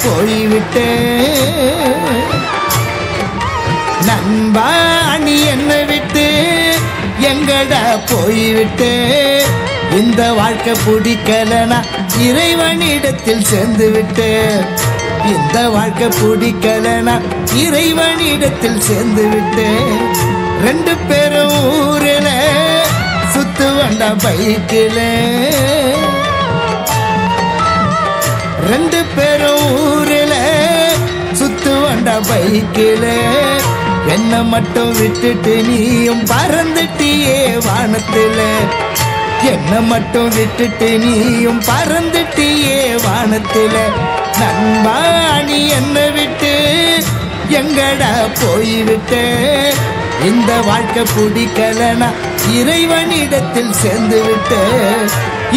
போய்விட்டே நண்பா நீ என்ன விட்டு எங்கடா போய்விட்டே இந்த வாழ்க்கை பிடிக்கலனா இறைவனிடத்தில் சேர்ந்து விட்டே இந்த வாழ்க்கை பிடிக்கலனா இறைவனிடத்தில் சேர்ந்து விட்டே ரெண்டு பேரும் ஊரில் சுத்து வந்தா பைக்கில் ரெண்டு பேரும் ஊரில் சுத்து வந்தா பைக்கில் என்ன மட்டும் விட்டுட்டு நீயும் பறந்துட்டியே வானத்தில் என்ன மட்டும் விட்டுட்டு நீயும் பறந்துட்டியே வானத்தில் நண்பா நீ என்ன விட்டு எங்கடா போய்விட்டே இந்த வாழ்க்கை பிடிக்கலனா இறைவனிடத்தில் சேர்ந்து விட்டே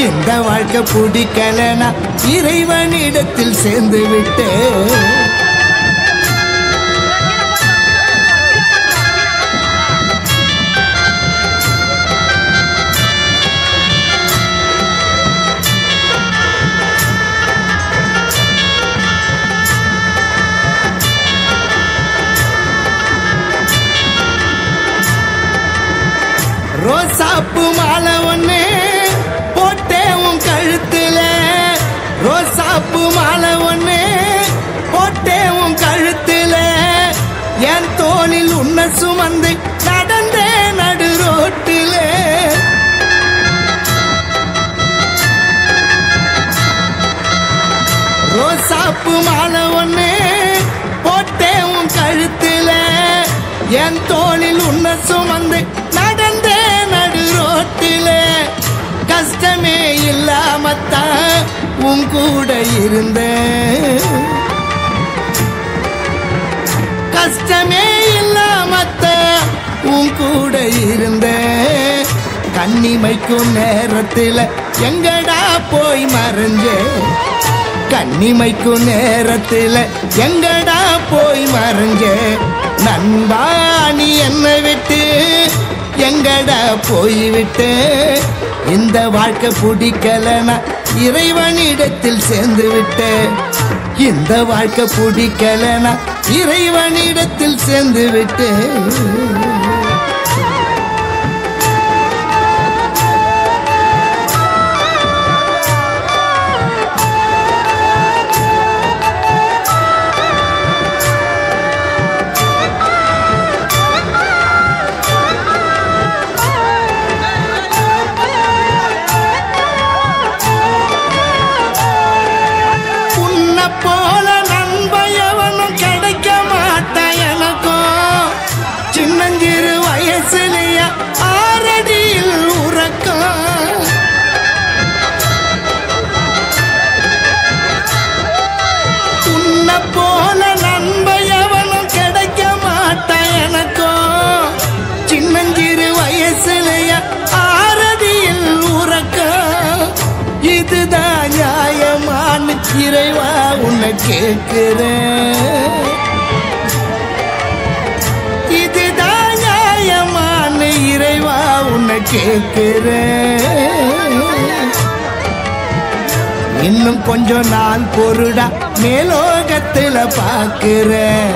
இந்த வாழ்க்கை பிடிக்கலனா இறைவனிடத்தில் சேர்ந்து விட்டே ரோசாப்பு மாலை ஒண்ணு போட்டே உன் கழுத்துல ரோசாப்பு மாலை ஒண்ணு போட்டே உன் கழுத்துல என் தோளில் உன்னை சுமந்து நடந்தே நடு ரோட்டில ரோசாப்பு மாலை ஒண்ணு போட்டே உன் கழுத்துல என் தோளில் உன்னை சுமந்து நடந்தே நடு ரோட்டில கஷ்டமே இல்லாமத்தான் உன் கூட இருந்தேன் கஷ்டமே இல்லாமத்தான் உன் கூட இருந்தேன் கண்ணிமைக்கும் நேரத்தில் எங்கடா போய் மறைஞ்சே கண்ணிமைக்கும் நேரத்தில் எங்கடா போய் மறைஞ்சே நண்பா நீ என்ன விட்டு எங்கடா போய்விட்டு இந்த வாழ்க்கை பிடிக்கலனா இறைவனிடத்தில் சேர்ந்து விட்டே இந்த வாழ்க்கை பிடிக்கலனா இறைவனிடத்தில் சேர்ந்து விட்டே போல நண்பயவனும் கிடைக்க மாட்டான் எனக்கும் சின்னஞ்சிறு வயசுலையா ஆரடியில் உறக்கம் உன்னை போல நண்பயவனும் கிடைக்க மாட்டான் எனக்கும் சின்னஞ்சிறு வயசுலையா ஆரடியில் உறக்கம் இதுதான் நியாயமான இறைவா உன்னை கேட்கிறேன் இதுதான் நியாயமான இறைவா உன்னை கேட்கிறேன் இன்னும் கொஞ்சம் நாள் பொருடா மேலோகத்துல பார்க்கிறேன்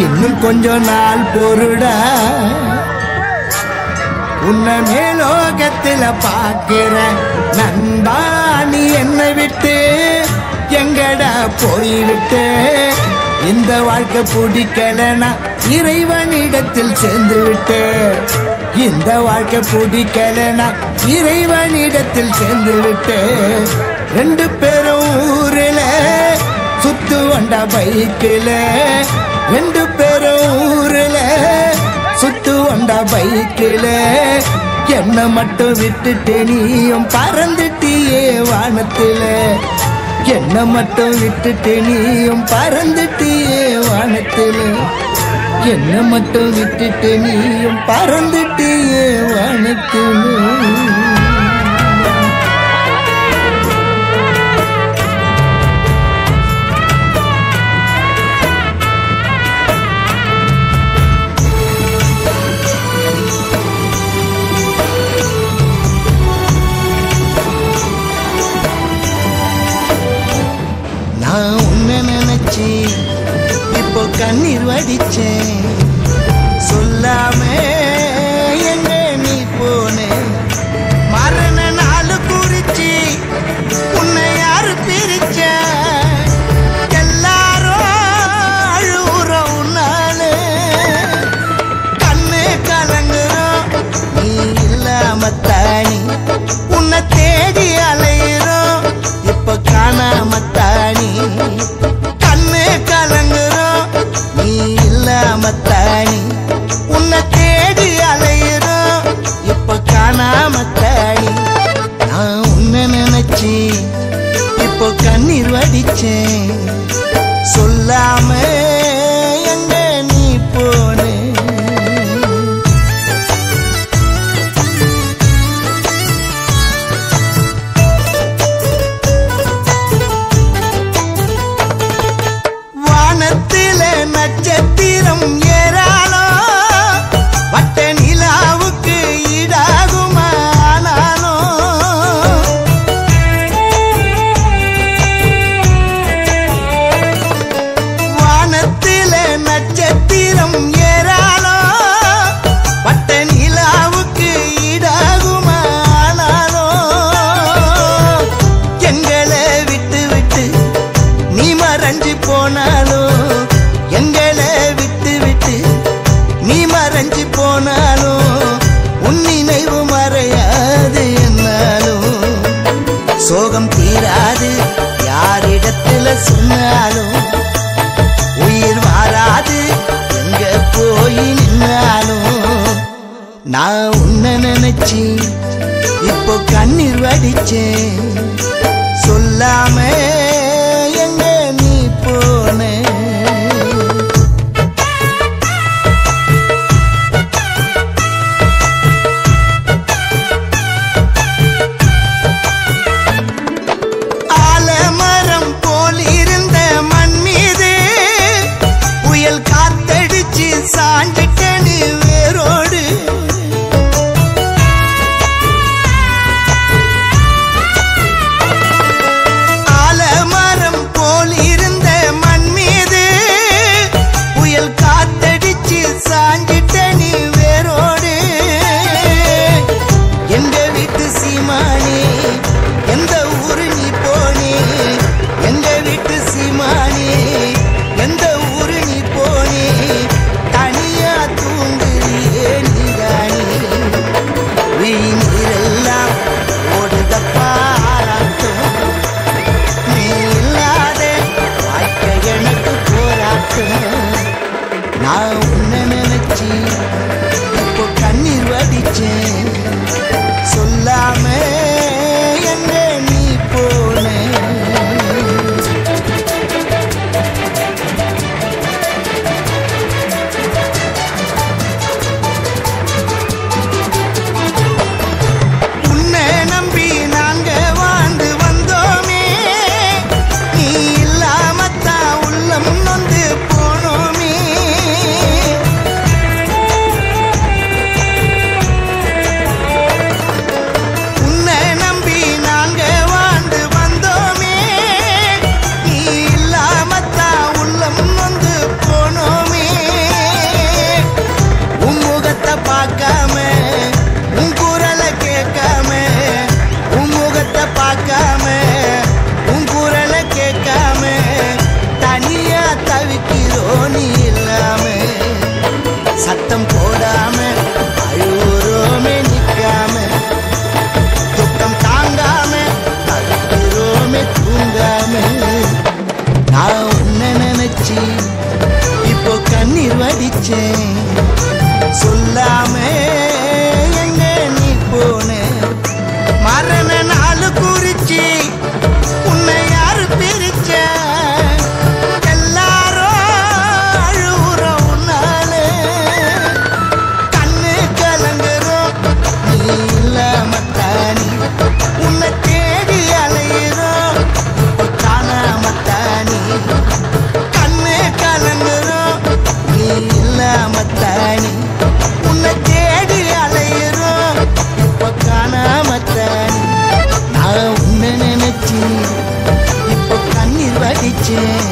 இன்னும் கொஞ்சம் நாள் பொருடா உன்னை மேலோகத்துல பார்க்கிற நண்பா நீ என்ன விட்டு எங்கடா போய்விட்டு இந்த வாழ்க்கை பிடிக்கலனா இறைவனிடத்தில் சேர்ந்து விட்டு இந்த வாழ்க்கை பிடிக்கலனா இறைவனிடத்தில் சேர்ந்து விட்டு ரெண்டு பேரும் ஊரில் சுத்து வந்தா பைக்கில் ரெண்டு பேரும் ஊரில் சுத்து வந்தா பைக்கில் என்ன மட்டும் விட்டுட்டு நீயும் பறந்துட்டியே வானத்தில் என்ன மட்டும் விட்டுட்டு நீயும் பறந்துட்டியே வானத்தில் என்ன மட்டும் விட்டுட்டு நீயும் பறந்துட்டியே வானத்தில் நான் உன்னை நினைச்ச போய் நின்னாலும் நான் உன்னை நினைச்சி இப்போ கண்ணீர் வடிச்சேன். சொல்லாம எங்க நீ போன? ஆலமரம் போல் இருந்த மண் மீது புயல் காத்தடிச்சு சாஞ்சிட்டனு வேரோடு. ஆலமரம் போல் இருந்த மண் மீது புயல் காத்தடிச்சு சாஞ்சிட்டனு வேரோடு. எங்க வீட்டு சீமானே எந்த ஊரு நீ போனே? எங்க வீட்டு சீமானே எந்த ஊரு நீ போனே? தனியா தூங்குறியே நீதானே. நீரெல்லாம் ஓடுதப்பா ஆராட்டம். நீ இல்லாத வாழ்க்கை எனக்கு போராட்டம். நான் உன்னை நினைச்சி இப்போ கண்ணீர் வடிச்சேன். சொல்லாம எங்க நீ போன? உன்னை நம்பி நாங்க வாழ்ந்து வந்தோமே. நீ இல்லாமத்தான் உள்ளம் நொந்து போனோமே. உன்னை நம்பி நாங்க வாழ்ந்து வந்தோமே. நீ இல்லாமத்தான் உள்ளம் நொந்து போனோமே. உன் முகத்தை பார்க்காம உன் குரலை கேட்காம, உன் முகத்தை பார்க்காம உன் குரலை கேட்காம தனியா தவிக்கிறோம் நீ இல்லாம. சத்தம் போடாம அழுவுறோமே நிக்காம. துக்கம் தாங்காம தவிக்கிறோமே தூங்காம. நான் உன்னை நினைச்சி இப்போ கண்ணீர் வடிச்சேன். சொல்லாம எங்க நீ போன? மரண நாள் குறிச்சி உன்னை யாரு பிரிச்ச? எல்லாரும் அழுவுறோம் உன்னால. கண்ணு கலங்குறோம் நீ இல்லாமத்தானி. உன்னை தேடி அலையிறோம் இப்போ காணாமத்தானி. கண்ணு கலங்குறோம் நீ இல்லாமத்தானி. உன்னை தேடி அலையிறோம் இப்போ காணாமத்தானி. நான் உன்னை நினைச்சி இப்போ கண்ணீர் வடிச்சேன்.